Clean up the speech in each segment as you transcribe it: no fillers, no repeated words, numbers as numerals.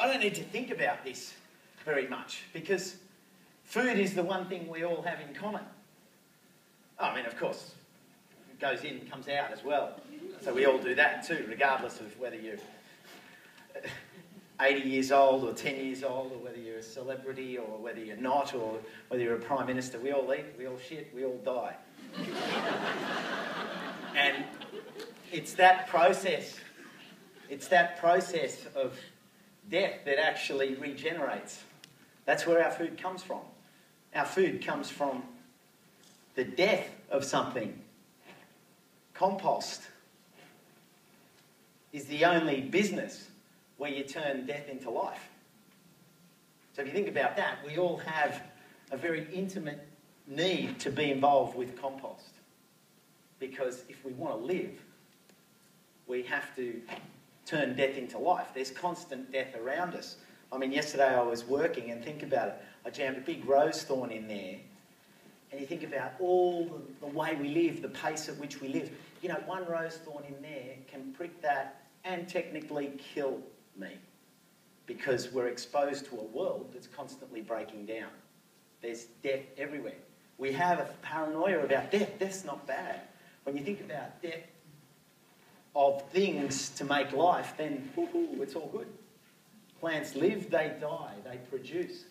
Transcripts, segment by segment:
don't need to think about this very much because food is the one thing we all have in common. I mean, of course, it goes in and comes out as well. So we all do that too, regardless of whether you're 80 years old or 10 years old or whether you're a celebrity or whether you're not or whether you're a Prime Minister. We all eat, we all shit, we all die. And it's that process of death that actually regenerates. That's where our food comes from. Our food comes from the death of something. Compost is the only business where you turn death into life. So if you think about that, we all have a very intimate need to be involved with compost. Because if we want to live, we have to turn death into life. There's constant death around us. I mean, yesterday I was working and think about it. I jammed a big rose thorn in there. And you think about all the way we live, the pace at which we live. You know, one rose thorn in there can prick that and technically kill me. Because we're exposed to a world that's constantly breaking down. There's death everywhere. We have a paranoia about death. Death's not bad. When you think about death of things to make life, then it's all good. Plants live, they die, they produce.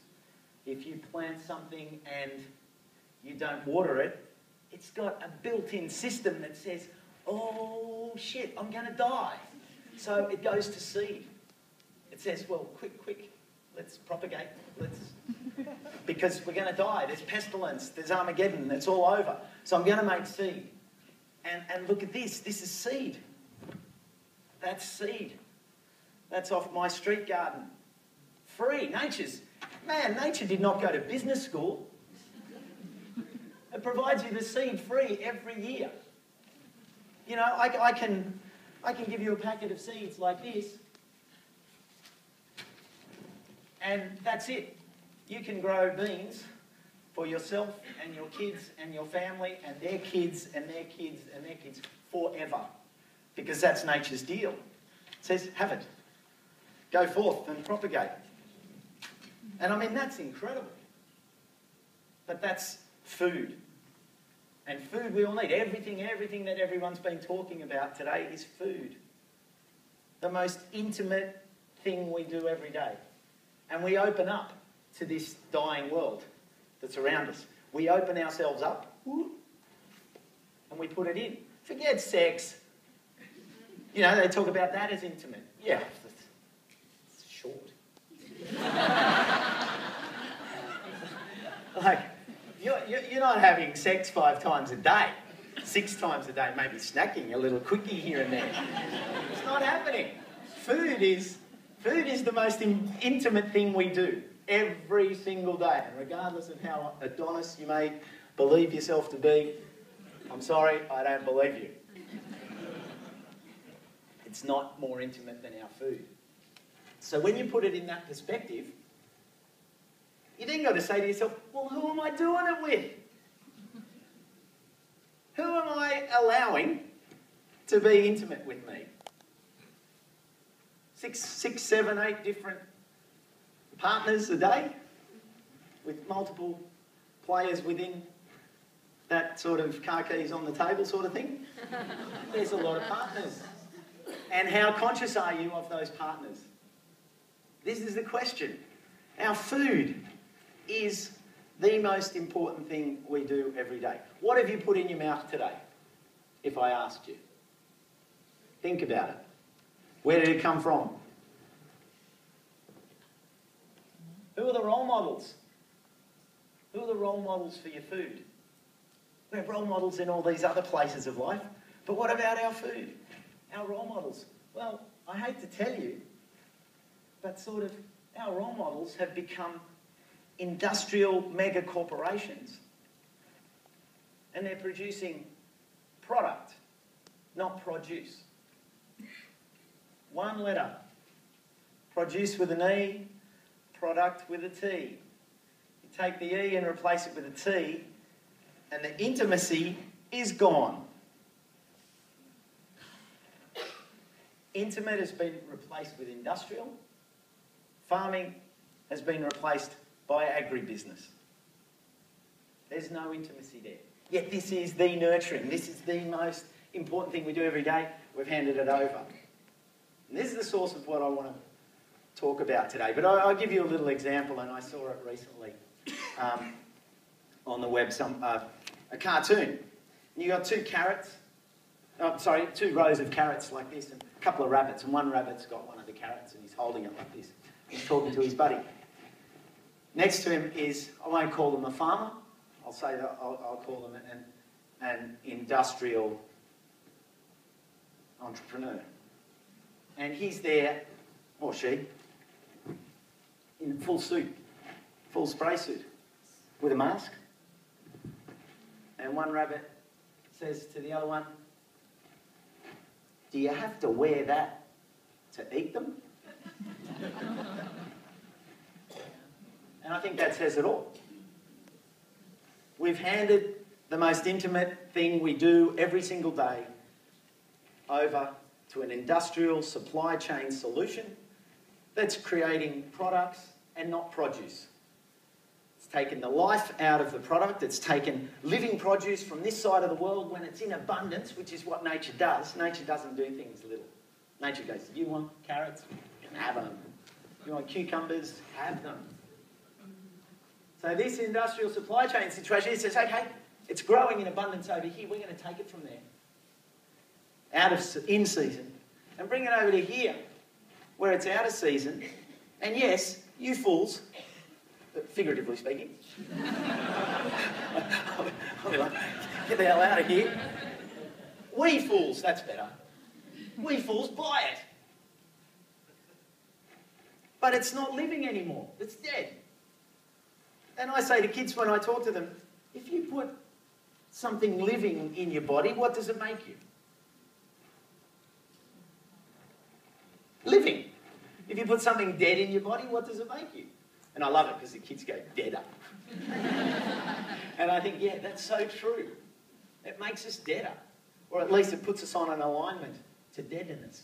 If you plant something and you don't water it, it's got a built-in system that says, oh shit, I'm going to die. So it goes to seed. It says, well, quick, let's propagate, because we're going to die. There's pestilence, there's Armageddon, it's all over. So I'm going to make seed. And look at this is seed. That's seed. That's off my street garden. Free. Nature did not go to business school. It provides you the seed free every year. You know, I can give you a packet of seeds like this, and that's it. You can grow beans for yourself and your kids and your family and their kids and their kids and their kids forever. Because that's nature's deal. It says, have it. Go forth and propagate. And I mean, that's incredible. But that's food. And food we all need. Everything that everyone's been talking about today is food. The most intimate thing we do every day. And we open up to this dying world that's around us. We open ourselves up and we put it in. Forget sex. You know, they talk about that as intimate. Yeah, it's short. Like, you're not having sex 5 times a day, 6 times a day, maybe snacking a little quickie here and there. It's not happening. Food is the most intimate thing we do every single day. And regardless of how Adonis you may believe yourself to be, I'm sorry, I don't believe you. It's not more intimate than our food. So when you put it in that perspective, you then got to say to yourself, well, who am I doing it with? Who am I allowing to be intimate with me? 6, 7, 8 different partners a day with multiple players within that sort of car keys on the table sort of thing. There's a lot of partners. And how conscious are you of those partners? This is the question. Our food is the most important thing we do every day. What have you put in your mouth today, if I asked you? Think about it. Where did it come from? Who are the role models? Who are the role models for your food? We have role models in all these other places of life, but what about our food? Our role models? Well, I hate to tell you, but sort of our role models have become industrial mega corporations. And they're producing product, not produce. One letter. Produce with an E, product with a T. You take the E and replace it with a T, and the intimacy is gone. Intimate has been replaced with industrial. Farming has been replaced by agribusiness. There's no intimacy there. Yet this is the nurturing. This is the most important thing we do every day. We've handed it over. And this is the source of what I want to talk about today. But I'll give you a little example, and I saw it recently on the web, a cartoon. And you got two rows of carrots like this, and a couple of rabbits, and one rabbit's got one of the carrots, and he's holding it like this. He's talking to his buddy. Next to him is, I won't call them a farmer, I'll call them an industrial entrepreneur. And he's there, or she, in full suit, full spray suit, with a mask. And one rabbit says to the other one, "Do you have to wear that to eat them?" And I think that says it all. We've handed the most intimate thing we do every single day over to an industrial supply chain solution that's creating products and not produce. It's taken the life out of the product. It's taken living produce from this side of the world when it's in abundance, which is what nature does. Nature doesn't do things little. Nature goes, "You want carrots? You can have them. You want cucumbers? Have them." So this industrial supply chain situation, it says, okay, it's growing in abundance over here. We're going to take it from there, in season, and bring it over to here, where it's out of season. And yes, you fools, figuratively speaking, I'll be like, get the hell out of here. We fools, that's better. We fools buy it. But it's not living anymore. It's dead. And I say to kids when I talk to them, if you put something living in your body, what does it make you? Living. If you put something dead in your body, what does it make you? And I love it because the kids go, "Deader." And I think, yeah, that's so true. It makes us deader. Or at least it puts us on an alignment to deadness.